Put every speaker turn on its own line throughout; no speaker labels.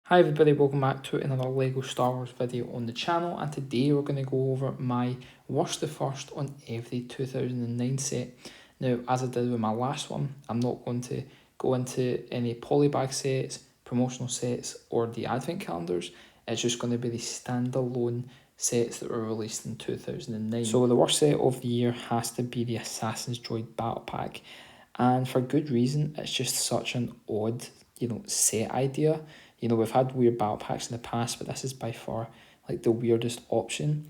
Hi everybody, welcome back to another LEGO Star Wars video on the channel, and today we're going to go over my worst to first on every 2009 set. Now, as I did with my last one, I'm not going to go into any polybag sets, promotional sets or the advent calendars. It's just going to be the standalone sets that were released in 2009. So the worst set of the year has to be the Assassin's Droid Battle Pack, and for good reason. It's just such an odd, set idea. We've had weird battle packs in the past, but this is by far like the weirdest option.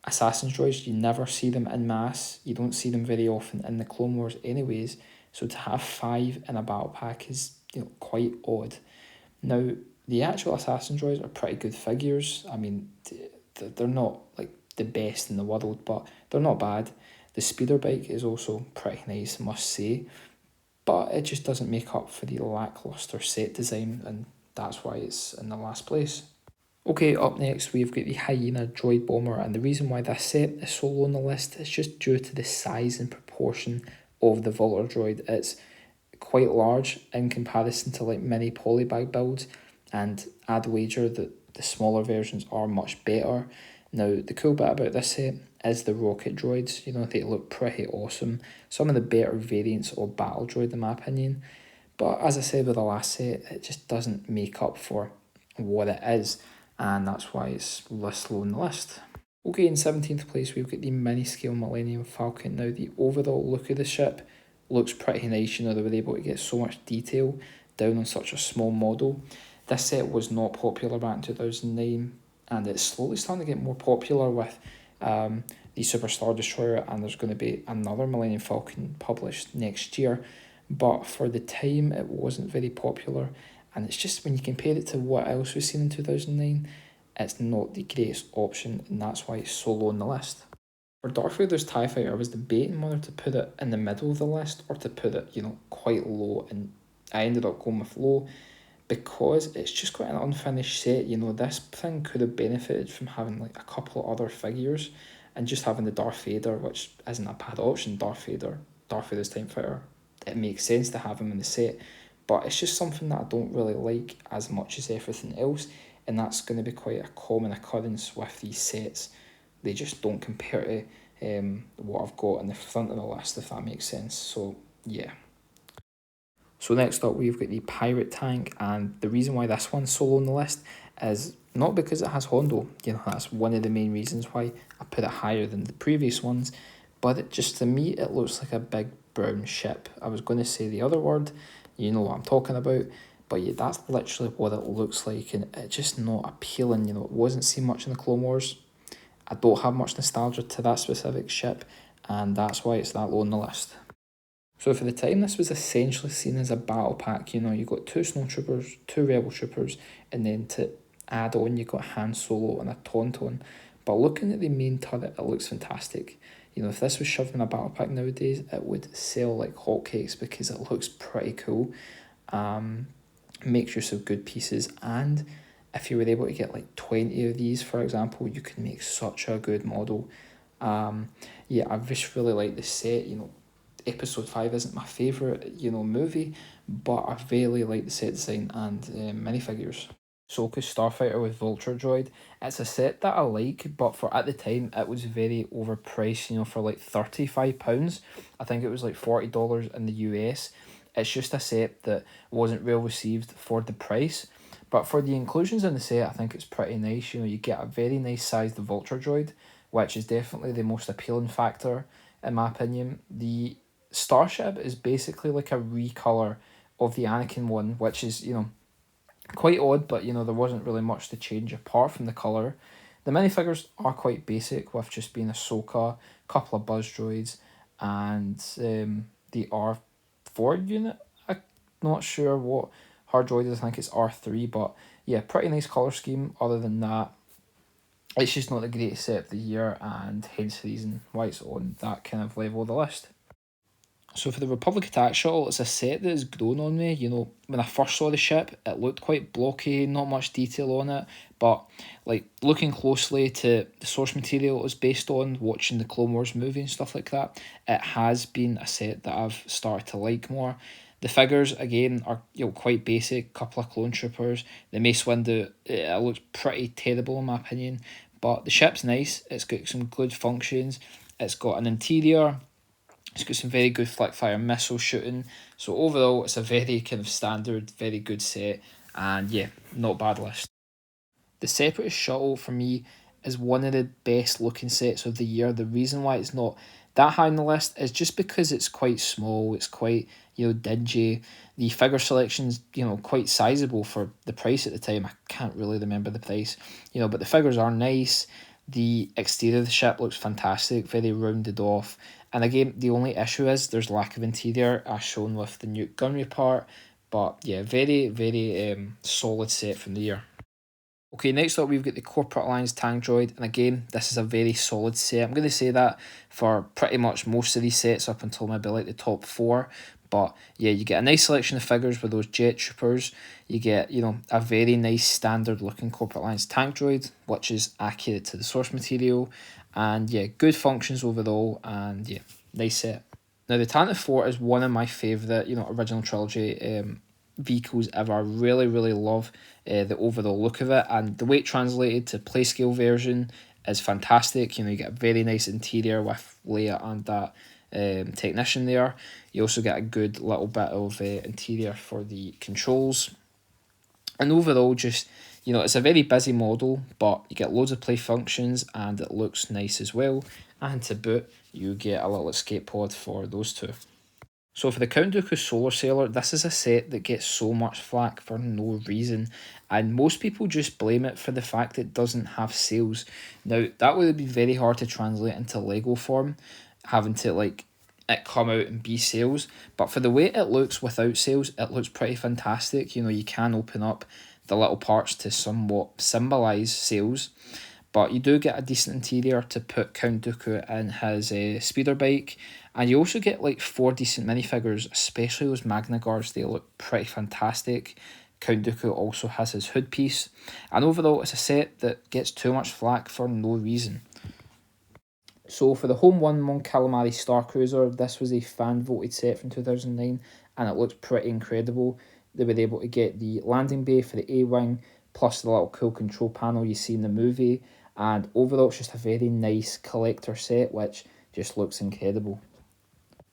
Assassin's droids, you never see them in mass. You don't see them very often in the Clone Wars anyways. So to have 5 in a battle pack is, quite odd. Now, the actual Assassin droids are pretty good figures. I mean, they're not like the best in the world, but they're not bad. The speeder bike is also pretty nice, must say, but it just doesn't make up for the lackluster set design, and that's why it's in the last place. Okay, up next we've got the Hyena Droid Bomber, and the reason why this set is so low on the list is just due to the size and proportion of the Vulture droid. It's quite large in comparison to like mini polybag builds, and I'd wager that the smaller versions are much better. Now, the cool bit about this set is the rocket droids. They look pretty awesome. Some of the better variants of Battle Droid in my opinion. But as I said with the last set, it just doesn't make up for what it is, and that's why it's less low on the list. Okay, in 17th place we've got the mini scale Millennium Falcon. Now, the overall look of the ship looks pretty nice. They were able to get so much detail down on such a small model. This set was not popular back in 2009, and it's slowly starting to get more popular with the Super Star Destroyer, and there's going to be another Millennium Falcon published next year. But for the time, it wasn't very popular, and it's just when you compare it to what else we've seen in 2009, it's not the greatest option, and that's why it's so low on the list. For Darth Vader's TIE Fighter, I was debating whether to put it in the middle of the list or to put it, quite low, and I ended up going with low because it's just quite an unfinished set. This thing could have benefited from having like a couple of other figures, and just having the Darth Vader, which isn't a bad option. Darth Vader's TIE Fighter, it makes sense to have him in the set, but it's just something that I don't really like as much as everything else, and that's going to be quite a common occurrence with these sets. They just don't compare to what I've got in the front of the list, if that makes sense. So yeah. So next up we've got the Pirate Tank, and the reason why this one's so low on the list is not because it has Hondo. That's one of the main reasons why I put it higher than the previous ones, but it just, to me, it looks like a big brown ship. I was going to say the other word, you know what I'm talking about, but yeah, that's literally what it looks like, and it's just not appealing. It wasn't seen much in the Clone Wars. I don't have much nostalgia to that specific ship, and that's why it's that low on the list. So for the time, this was essentially seen as a battle pack. You got 2 snowtroopers, 2 rebel troopers, and then to add on, you got Han Solo and a Tauntaun. But looking at the main turret, it looks fantastic. If this was shoved in a battle pack nowadays, it would sell like hotcakes because it looks pretty cool. Makes use of good pieces, and if you were able to get like 20 of these, for example, you could make such a good model. Yeah, I just really like the set. Episode 5 isn't my favourite, movie, but I really like the set design and minifigures. Ahsoka Starfighter with Vulture Droid. It's a set that I like, but for at the time it was very overpriced, for like £35. I think it was like $40 in the US. It's just a set that wasn't well received for the price. But for the inclusions in the set, I think it's pretty nice. You get a very nice sized Vulture Droid, which is definitely the most appealing factor in my opinion. The Starship is basically like a recolor of the Anakin one, which is, quite odd, but there wasn't really much to change apart from the colour. The minifigures are quite basic, with just being Ahsoka, a couple of buzz droids, and the R4 unit. I'm not sure what her droid is, I think it's R3, but yeah, pretty nice colour scheme. Other than that, it's just not the greatest set of the year, and hence the reason why it's on that kind of level of the list. So for the Republic Attack Shuttle, it's a set that has grown on me. When I first saw the ship, it looked quite blocky, not much detail on it. But like looking closely to the source material it was based on, watching the Clone Wars movie and stuff like that, it has been a set that I've started to like more. The figures again are quite basic. Couple of clone troopers. The Mace Windu, it looks pretty terrible in my opinion, but the ship's nice. It's got some good functions. It's got an interior. It's got some very good flick fire missile shooting. So overall, it's a very kind of standard, very good set, and yeah, not bad list. The Separatist shuttle for me is one of the best looking sets of the year. The reason why it's not that high on the list is just because it's quite small, it's quite, dingy. The figure selection's, quite sizable for the price at the time. I can't really remember the price, but the figures are nice. The exterior of the ship looks fantastic, very rounded off. And again, the only issue is there's lack of interior, as shown with the Newt Gunray part. But yeah, very, very solid set from the year. Okay, next up we've got the Corporate Alliance Tank Droid, and again, this is a very solid set. I'm going to say that for pretty much most of these sets up until maybe like the top 4. But yeah, you get a nice selection of figures with those jet troopers. You get, a very nice standard looking Corporate Alliance Tank Droid, which is accurate to the source material. And yeah, good functions overall, and yeah, nice set. Now, the Tantive 4 is one of my favourite, original trilogy vehicles ever. I really, really love the overall look of it, and the way it translated to playscale version is fantastic. You get a very nice interior with Leia and that technician there. You also get a good little bit of interior for the controls, and overall just it's a very busy model, but you get loads of play functions and it looks nice as well. And to boot, you get a little escape pod for those two. So for the Count Dooku Solar Sailor, this is a set that gets so much flack for no reason, and most people just blame it for the fact it doesn't have sails. Now, that would be very hard to translate into Lego form, having to it come out and be sails, but for the way it looks without sails, it looks pretty fantastic. You can open up the little parts to somewhat symbolise sails, but you do get a decent interior to put Count Dooku in his speeder bike, and you also get 4 decent minifigures, especially those Magna Guards. They look pretty fantastic. Count Dooku also has his hood piece, and overall it's a set that gets too much flack for no reason. So for the Home 1 Mon Calamari Star Cruiser, this was a fan voted set from 2009, and it looks pretty incredible. They were able to get the landing bay for the A-Wing, plus the little cool control panel you see in the movie, and overall it's just a very nice collector set which just looks incredible.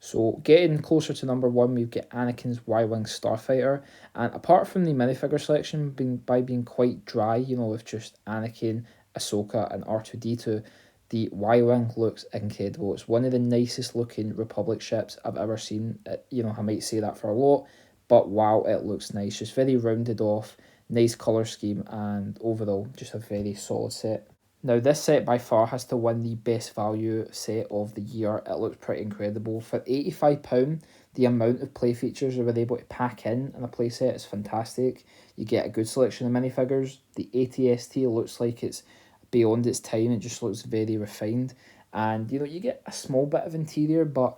So getting closer to number 1, we've got Anakin's Y-Wing Starfighter, and apart from the minifigure selection being quite dry, with just Anakin, Ahsoka and R2-D2, the Y-Wing looks incredible. It's one of the nicest looking Republic ships I've ever seen. I might say that for a lot, but wow, it looks nice. Just very rounded off, nice colour scheme, and overall just a very solid set. Now, this set by far has to win the best value set of the year. It looks pretty incredible. For £85, the amount of play features they were able to pack in a play set is fantastic. You get a good selection of minifigures. The AT-ST looks like it's beyond its time. It just looks very refined. And, you get a small bit of interior, but,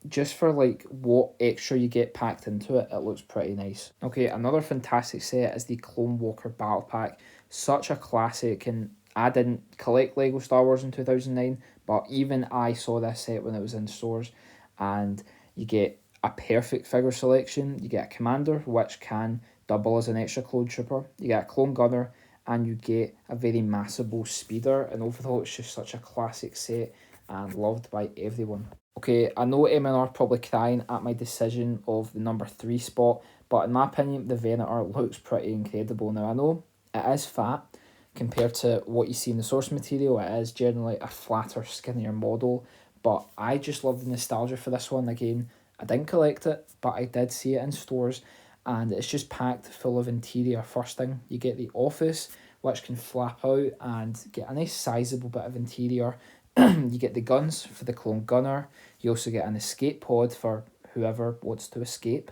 just for what extra you get packed into it, it looks pretty nice. Okay, another fantastic set is the Clone Walker Battle Pack. Such a classic, and I didn't collect Lego Star Wars in 2009, but even I saw this set when it was in stores, and you get a perfect figure selection. You get a commander, which can double as an extra clone trooper. You get a clone gunner, and you get a very massive speeder, and overall it's just such a classic set and loved by everyone. Okay, I know M&R are probably crying at my decision of the number 3 spot, but in my opinion, the Venator looks pretty incredible. Now, I know it is fat compared to what you see in the source material. It is generally a flatter, skinnier model, but I just love the nostalgia for this one. Again, I didn't collect it, but I did see it in stores, and it's just packed full of interior. First thing, you get the office, which can flap out and get a nice sizable bit of interior. You get the guns for the clone gunner. You also get an escape pod for whoever wants to escape,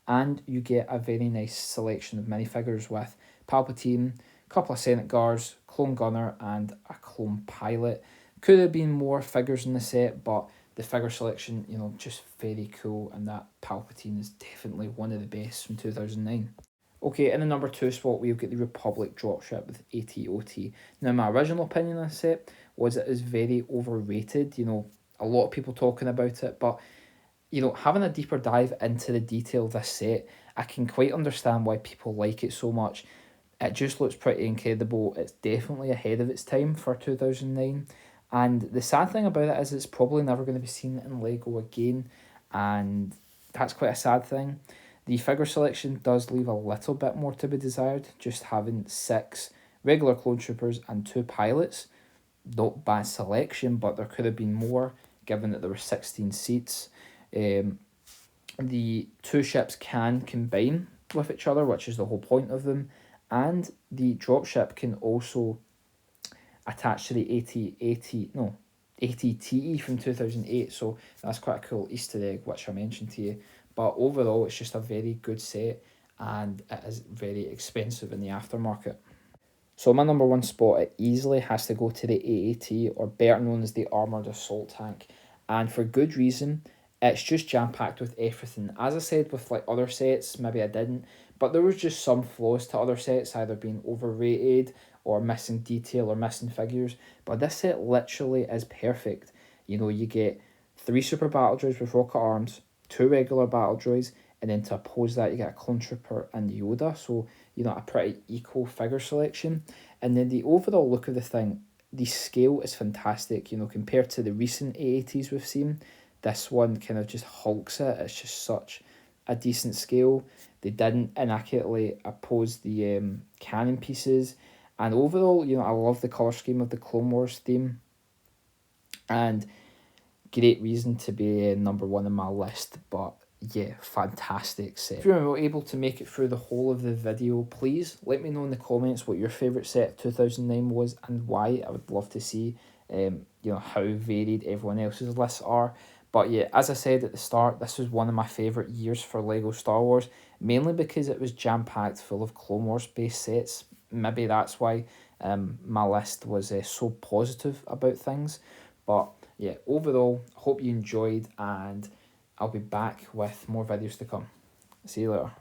and you get a very nice selection of minifigures with Palpatine, a couple of Senate guards, clone gunner, and a clone pilot. Could have been more figures in the set, but the figure selection, just very cool, and that Palpatine is definitely one of the best from 2009. Okay, in the number 2 spot, we've got the Republic dropship with AT-OT. Now, my original opinion on this set was it is very overrated. A lot of people talking about it, but, having a deeper dive into the detail of this set, I can quite understand why people like it so much. It just looks pretty incredible. It's definitely ahead of its time for 2009. And the sad thing about it is it's probably never going to be seen in LEGO again. And that's quite a sad thing. The figure selection does leave a little bit more to be desired. Just having 6 regular clone troopers and 2 pilots. Not bad selection, but there could have been more given that there were 16 seats. The 2 ships can combine with each other, which is the whole point of them. And the dropship can also attach to the ATTE from 2008. So that's quite a cool Easter egg, which I mentioned to you. But overall, it's just a very good set, and it is very expensive in the aftermarket. So my number 1 spot, it easily has to go to the AAT, or better known as the Armoured Assault Tank. And for good reason. It's just jam-packed with everything. As I said with like other sets, maybe I didn't, but there was just some flaws to other sets, either being overrated or missing detail or missing figures. But this set literally is perfect. You get 3 super battle droids with rocket arms, 2 regular battle droids, and then to oppose that you get a clone trooper and Yoda. So, a pretty equal figure selection. And then the overall look of the thing, the scale is fantastic, compared to the recent AATs we've seen. This one kind of just hulks it. It's just such a decent scale. They didn't inaccurately oppose the cannon pieces. And overall, I love the colour scheme of the Clone Wars theme. And great reason to be number 1 on my list. But yeah, fantastic set. If you were able to make it through the whole of the video, please let me know in the comments what your favourite set of 2009 was and why. I would love to see how varied everyone else's lists are. But yeah, as I said at the start, this was one of my favourite years for LEGO Star Wars, mainly because it was jam-packed full of Clone Wars-based sets. Maybe that's why my list was so positive about things. But yeah, overall, hope you enjoyed, and I'll be back with more videos to come. See you later.